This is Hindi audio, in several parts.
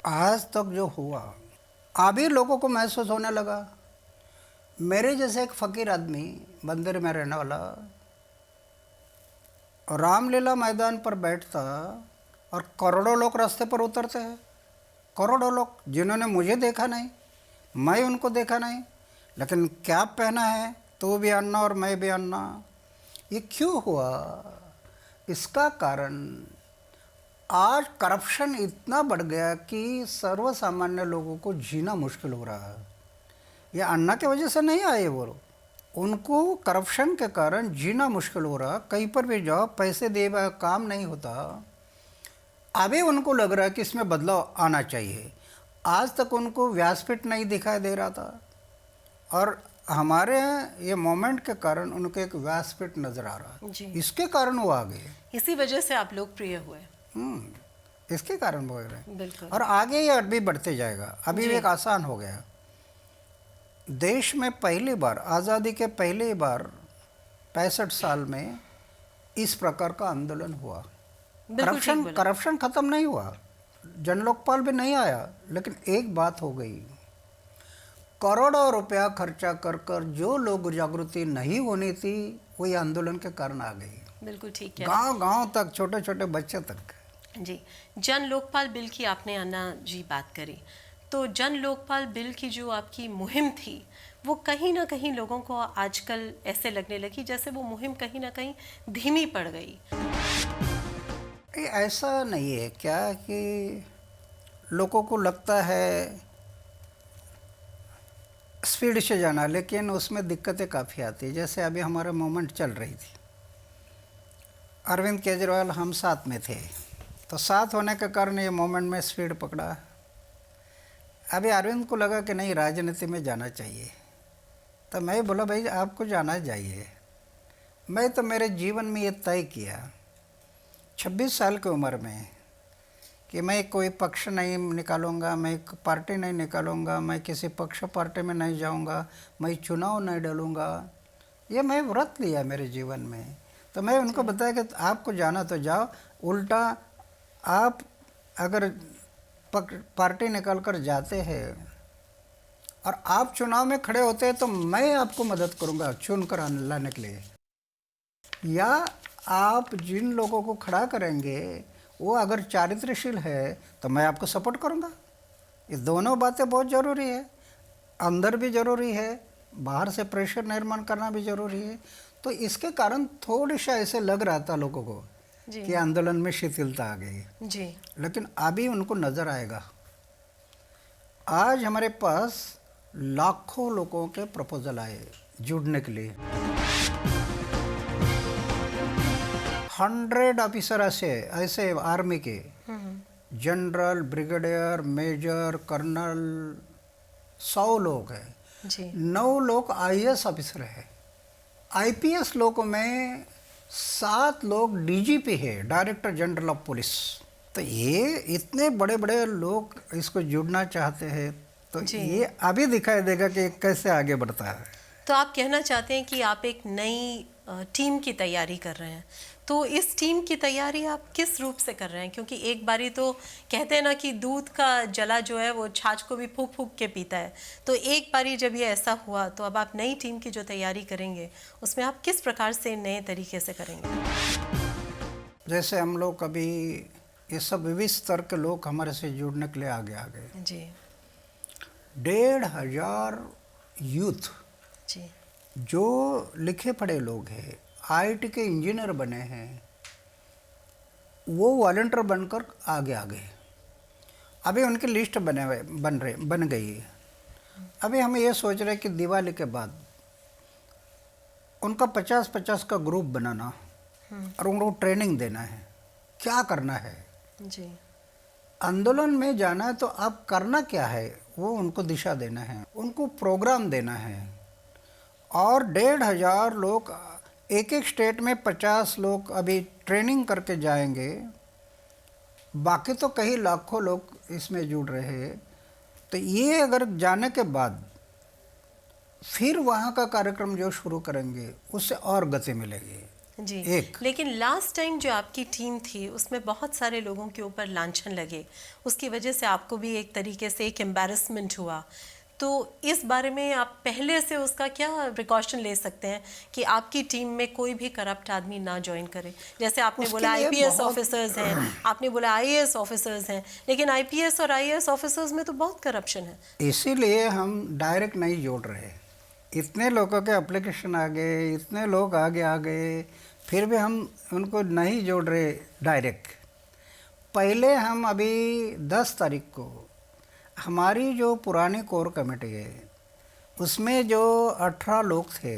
आज तक जो हुआ अभी लोगों को महसूस होने लगा। मेरे जैसे एक फ़कीर आदमी मंदिर में रहने वाला रामलीला मैदान पर बैठता और करोड़ों लोग रास्ते पर उतरते हैं। करोड़ों लोग जिन्होंने मुझे देखा नहीं, मैं उनको देखा नहीं, लेकिन क्या पहना है तू भी अन्ना और मैं भी अन्ना। ये क्यों हुआ? इसका कारण आज करप्शन इतना बढ़ गया कि सर्वसामान्य लोगों को जीना मुश्किल हो रहा है। ये अन्ना की वजह से नहीं आए वो, उनको करप्शन के कारण जीना मुश्किल हो रहा। कहीं पर भी जाओ पैसे दे काम नहीं होता। अभी उनको लग रहा है कि इसमें बदलाव आना चाहिए। आज तक उनको व्यासपीठ नहीं दिखाई दे रहा था और हमारे ये मोमेंट के कारण उनको एक व्यासपीठ नज़र आ रहा है। इसके कारण वो आ गए, इसी वजह से आप लोकप्रिय हुए। इसके कारण बोल रहे हैं। बिल्कुल। और आगे ये अभी बढ़ते जाएगा। अभी एक आसान हो गया। देश में पहली बार आज़ादी के पहली बार 65 साल में इस प्रकार का आंदोलन हुआ। करप्शन खत्म नहीं हुआ, जन लोकपाल भी नहीं आया, लेकिन एक बात हो गई, करोड़ों रुपया खर्चा कर कर जो लोग जागृति नहीं होनी थी वो ये आंदोलन के कारण आ गई। बिल्कुल ठीक है। गांव गांव तक, छोटे छोटे बच्चे तक। जी, जन लोकपाल बिल की आपने अन्ना जी बात करी, तो जन लोकपाल बिल की जो आपकी मुहिम थी वो कहीं ना कहीं लोगों को आजकल ऐसे लगने लगी जैसे वो मुहिम कहीं ना कहीं धीमी पड़ गई। ऐसा नहीं है क्या कि लोगों को लगता है स्पीड से जाना, लेकिन उसमें दिक्कतें काफ़ी आती है। जैसे अभी हमारा मूवमेंट चल रही थी, अरविंद केजरीवाल हम साथ में थे, तो साथ होने के कारण ये मूवमेंट में स्पीड पकड़ा। अभी अरविंद को लगा कि नहीं राजनीति में जाना चाहिए, तो मैं बोला भाई आपको जाना चाहिए। मैं तो मेरे जीवन में ये तय किया 26 साल की उम्र में कि मैं कोई पक्ष नहीं निकालूंगा, मैं एक पार्टी नहीं निकालूंगा, मैं किसी पक्ष पार्टी में नहीं जाऊंगा, मैं चुनाव नहीं डालूंगा। ये मैं व्रत लिया मेरे जीवन में। तो मैं उनको बताया कि आपको जाना तो जाओ, उल्टा आप अगर पार्टी निकाल कर जाते हैं और आप चुनाव में खड़े होते हैं तो मैं आपको मदद करूंगा चुन कर लाने के लिए, या आप जिन लोगों को खड़ा करेंगे वो अगर चारित्रशील है तो मैं आपको सपोर्ट करूंगा। ये दोनों बातें बहुत ज़रूरी है। अंदर भी ज़रूरी है, बाहर से प्रेशर निर्माण करना भी ज़रूरी है। तो इसके कारण थोड़ी सा ऐसे लग रहा था लोगों को कि आंदोलन में शिथिलता आ गई जी, लेकिन अभी उनको नज़र आएगा। आज हमारे पास लाखों लोगों के प्रपोजल आए जुड़ने के लिए। 100 ऑफिसर ऐसे आर्मी के, जनरल, ब्रिगेडियर, मेजर, कर्नल, 100 लोग हैं जी। 9 लोग आईएएस ऑफिसर हैं। आईपीएस लोगों में 7 लोग डीजीपी है, डायरेक्टर जनरल ऑफ पुलिस। तो ये इतने बड़े बड़े लोग इसको जुड़ना चाहते हैं, तो ये अभी दिखाई देगा कि कैसे आगे बढ़ता है। तो आप कहना चाहते हैं कि आप एक नई टीम की तैयारी कर रहे हैं, तो इस टीम की तैयारी आप किस रूप से कर रहे हैं? क्योंकि एक बारी तो कहते हैं ना कि दूध का जला जो है वो छाछ को भी फूंक फूंक के पीता है, तो एक बारी जब ये ऐसा हुआ तो अब आप नई टीम की जो तैयारी करेंगे उसमें आप किस प्रकार से नए तरीके से करेंगे? जैसे हम लोग अभी ये सब विविध स्तर के लोग हमारे से जुड़ने के लिए आगे आ गए जी। 1,500 यूथ जी, जो लिखे पढ़े लोग हैं, आईटी के इंजीनियर बने हैं, वो वॉलंटियर बनकर आगे आ गए। अभी उनकी लिस्ट बन गई है। अभी हम ये सोच रहे हैं कि दिवाली के बाद उनका 50-50 का ग्रुप बनाना और उनको ट्रेनिंग देना है, क्या करना है जी। आंदोलन में जाना है तो आप करना क्या है वो उनको दिशा देना है, उनको प्रोग्राम देना है। और 1,500 लोग, एक एक स्टेट में 50 लोग अभी ट्रेनिंग करके जाएंगे, बाकी तो कई लाखों लोग इसमें जुड़ रहे हैं। तो ये अगर जाने के बाद फिर वहाँ का कार्यक्रम जो शुरू करेंगे उससे और गति मिलेगी। जी। एक। लेकिन लास्ट टाइम जो आपकी टीम थी उसमें बहुत सारे लोगों के ऊपर लांछन लगे, उसकी वजह से आपको भी एक तरीके से एक एम्बैरेसमेंट हुआ। तो इस बारे में आप पहले से उसका क्या प्रिकॉशन ले सकते हैं कि आपकी टीम में कोई भी करप्ट आदमी ना ज्वाइन करे? जैसे आपने उसके बोला लिए आईपीएस बहुत ऑफिसर्स हैं, आपने बोला आईएएस ऑफिसर्स हैं, लेकिन आईपीएस और आईएएस ऑफिसर्स में तो बहुत करप्शन है। इसीलिए हम डायरेक्ट नहीं जोड़ रहे। इतने लोगों के एप्लीकेशन आ गए, इतने लोग आगे आ गए, फिर भी हम उनको नहीं जोड़ रहे डायरेक्ट। पहले हम अभी 10 तारीख को हमारी जो पुरानी कोर कमेटी है उसमें जो 18 लोग थे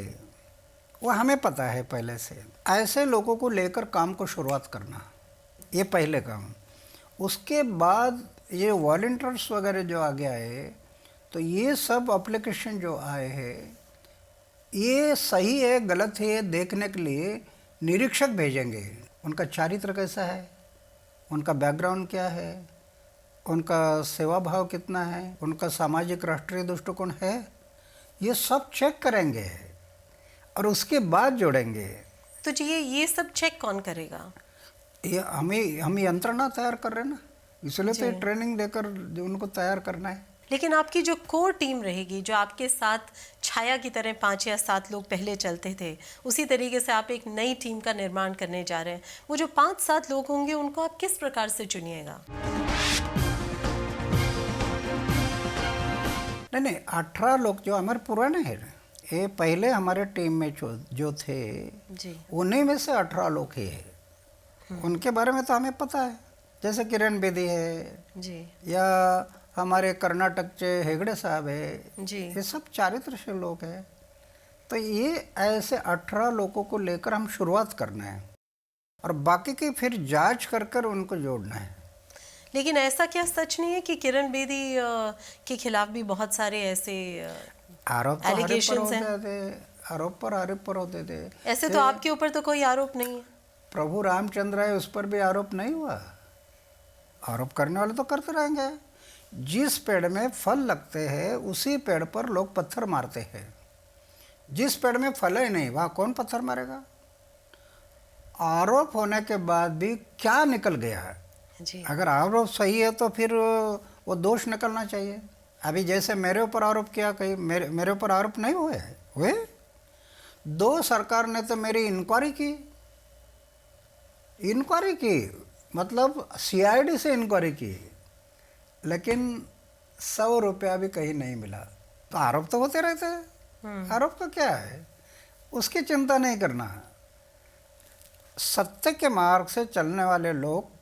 वो हमें पता है पहले से, ऐसे लोगों को लेकर काम को शुरुआत करना, ये पहले काम। उसके बाद ये वॉलंटियर्स वगैरह जो आगे आए, तो ये सब एप्लीकेशन जो आए हैं ये सही है गलत है देखने के लिए निरीक्षक भेजेंगे। उनका चारित्र कैसा है, उनका बैकग्राउंड क्या है, उनका सेवा भाव कितना है, उनका सामाजिक राष्ट्रीय दृष्टिकोण है, ये सब चेक करेंगे और उसके बाद जोड़ेंगे। तो जी ये सब चेक कौन करेगा? ये हम यंत्रणा तैयार कर रहे हैं ना, इसलिए तो जी। ट्रेनिंग देकर जो उनको तैयार करना है। लेकिन आपकी जो कोर टीम रहेगी, जो आपके साथ छाया की तरह 5 या 7 लोग पहले चलते थे, उसी तरीके से आप एक नई टीम का निर्माण करने जा रहे हैं। वो जो 5-7 लोग होंगे उनको आप किस प्रकार से चुनिएगा? नहीं, 18 लोग जो हमारे पुराने हैं ना, ये पहले हमारे टीम में जो थे जी। उन्हीं में से 18 लोग ही है। उनके बारे में तो हमें पता है, जैसे किरण बेदी है जी। या हमारे कर्नाटक के हेगड़े साहब है, जी। ये सब चारित्र लोग हैं। तो ये ऐसे 18 लोगों को लेकर हम शुरुआत करना है और बाकी की फिर जांच कर कर उनको जोड़ना है। लेकिन ऐसा क्या सच नहीं है कि किरण बेदी के खिलाफ भी बहुत सारे ऐसे आरोप तो हमारे पर allegations हैं? होते थे, आरोप पर होते थे। ऐसे तो आपके ऊपर तो कोई आरोप नहीं है। प्रभु रामचंद्र है, उस पर भी आरोप नहीं हुआ। आरोप करने वाले तो करते रहेंगे। जिस पेड़ में फल लगते हैं उसी पेड़ पर लोग पत्थर मारते हैं। जिस पेड़ में फल ही नहीं वहाँ कौन पत्थर मारेगा? आरोप होने के बाद भी क्या निकल गया है? जी। अगर आरोप सही है तो फिर वो दोष निकलना चाहिए। अभी जैसे मेरे ऊपर आरोप किया, कहीं मेरे ऊपर आरोप नहीं हुए। 2 सरकार ने तो मेरी इंक्वायरी की, मतलब सीआईडी से इंक्वायरी की, लेकिन 100 रुपया भी कहीं नहीं मिला। तो आरोप तो होते रहते हैं, आरोप का क्या है, उसकी चिंता नहीं करना। सत्य के मार्ग से चलने वाले लोग,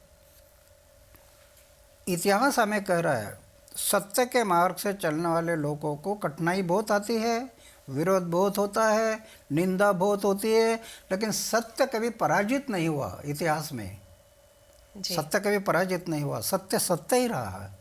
इतिहास हमें कह रहा है, सत्य के मार्ग से चलने वाले लोगों को कठिनाई बहुत आती है, विरोध बहुत होता है, निंदा बहुत होती है, लेकिन सत्य कभी पराजित नहीं हुआ इतिहास में। जी। सत्य कभी पराजित नहीं हुआ, सत्य सत्य ही रहा है।